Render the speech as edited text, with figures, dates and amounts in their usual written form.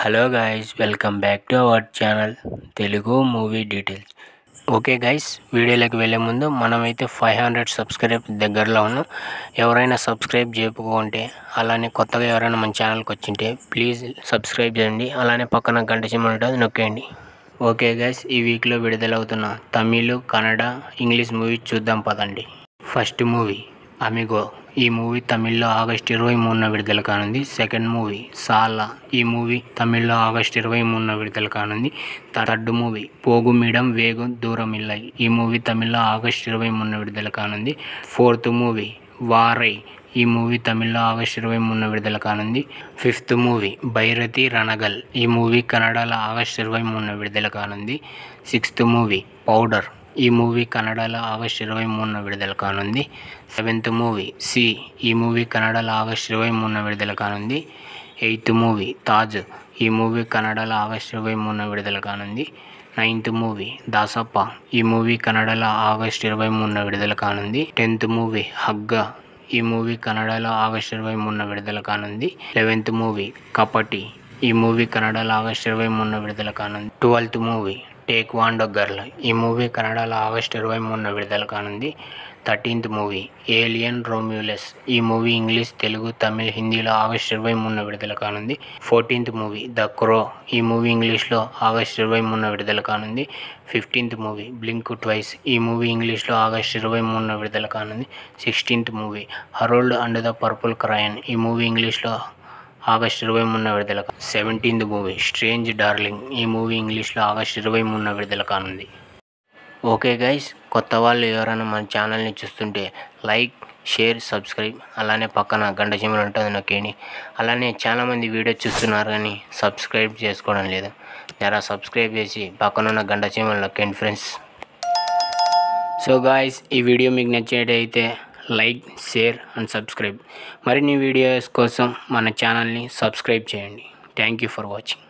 Hello guys, welcome back to our channel Telugu movie details. Okay guys, వీడియోలోకి వెళ్ళే ముందు మనమైతే 500 సబ్స్క్రైబ్ దగ్గరలో ఉన్నాం. ఎవరైనా సబ్స్క్రైబ్ చేయకపోతే, అలానే కొత్తగా ఎవరైనా మన ఛానల్కి వచ్చింటే ప్లీజ్ సబ్స్క్రైబ్ చేయండి. అలానే పక్కన గంట సింబల్ ఉంటుంది, నొక్కేయండి. ఓకే గైస్, ఈ వీక్లో విడుదలవుతున్న తమిళ్, కన్నడ, ఇంగ్లీష్ మూవీ చూద్దాం పదండి. First movie amigo. ఈ మూవీ తమిళ్లో ఆగస్టు 23న విడుదల కానుంది. సెకండ్ మూవీ సాలా. ఈ మూవీ తమిళ్లో ఆగస్టు 23న విడుదల కానుంది. థర్డ్ మూవీ పోగుమిడం వేగు దూరమిల్లై. ఈ మూవీ తమిళ్లో ఆగస్టు 23న విడుదల కానుంది. ఫోర్త్ మూవీ వారై. ఈ మూవీ తమిళ్లో ఆగస్టు 23న విడుదల కానుంది. Fifth movie Bhairathi Ranagal. ఈ మూవీ కన్నడలో ఆగస్టు 23న విడుదల కానుంది. Sixth movie powder. ఈ మూవీ కన్నడలో ఆగస్టు 23న విడుదల కానుంది. Seventh movie C. ఈ మూవీ కన్నడలో ఆగస్టు 23న విడుదల కానుంది. Eighth movie Taj. ఈ మూవీ కన్నడలో ఆగస్టు 23న విడుదల కానుంది. Ninth movie Dasappa. ఈ మూవీ కన్నడలో ఆగస్టు 23న విడుదల కానుంది. 10th movie హగ్గ. ఈ మూవీ కన్నడలో ఆగస్టు 23న విడుదల కానుంది. 11th movie కపటి. ఈ మూవీ కన్నడలో ఆగస్టు 23న విడుదల కానుంది. 12th movie taekwondo girl. ఈ మూవీ కన్నడలో ఆగస్టు 23న విడుదల కానుంది. 13th movie alien రోమ్యులస్. ఈ మూవీ ఇంగ్లీష్, తెలుగు, తమిళ్, హిందీలో ఆగస్టు 23న విడుదల కానుంది. 14th movie the crow. ఈ మూవీ ఇంగ్లీష్లో ఆగస్టు 23న విడుదల కానుంది. 15th movie blink twice. ఈ మూవీ ఇంగ్లీష్లో ఆగస్టు 23న విడుదల కానుంది. 16th movie Harold and the purple crayon. ఈ మూవీ ఇంగ్లీష్లో ఆగస్టు 23న విడుదల. 17th movie strange darling. ఈ మూవీ ఇంగ్లీష్లో ఆగస్టు 23న విడుదల కానుంది. ఓకే గైస్, కొత్త వాళ్ళు ఎవరైనా మన ఛానల్ని చూస్తుంటే లైక్, షేర్, సబ్స్క్రైబ్, అలానే పక్కన గంట సింబల్ ఉంటుంది, నొక్కేయండి. అలానే చాలామంది వీడియో చూస్తున్నారు కానీ సబ్స్క్రైబ్ చేసుకోవడం లేదు. జరా సబ్స్క్రైబ్ చేసి పక్కనున్న గంట సింబల్ నొక్కేయండి ఫ్రెండ్స్. సో గాయ్స్, ఈ వీడియో మీకు నచ్చినట్టయితే లైక్, షేర్ అండ్ సబ్స్క్రైబ్. మరిన్ని వీడియోస్ కోసం మన ఛానల్ని సబ్స్క్రైబ్ చేయండి. Thank you for watching.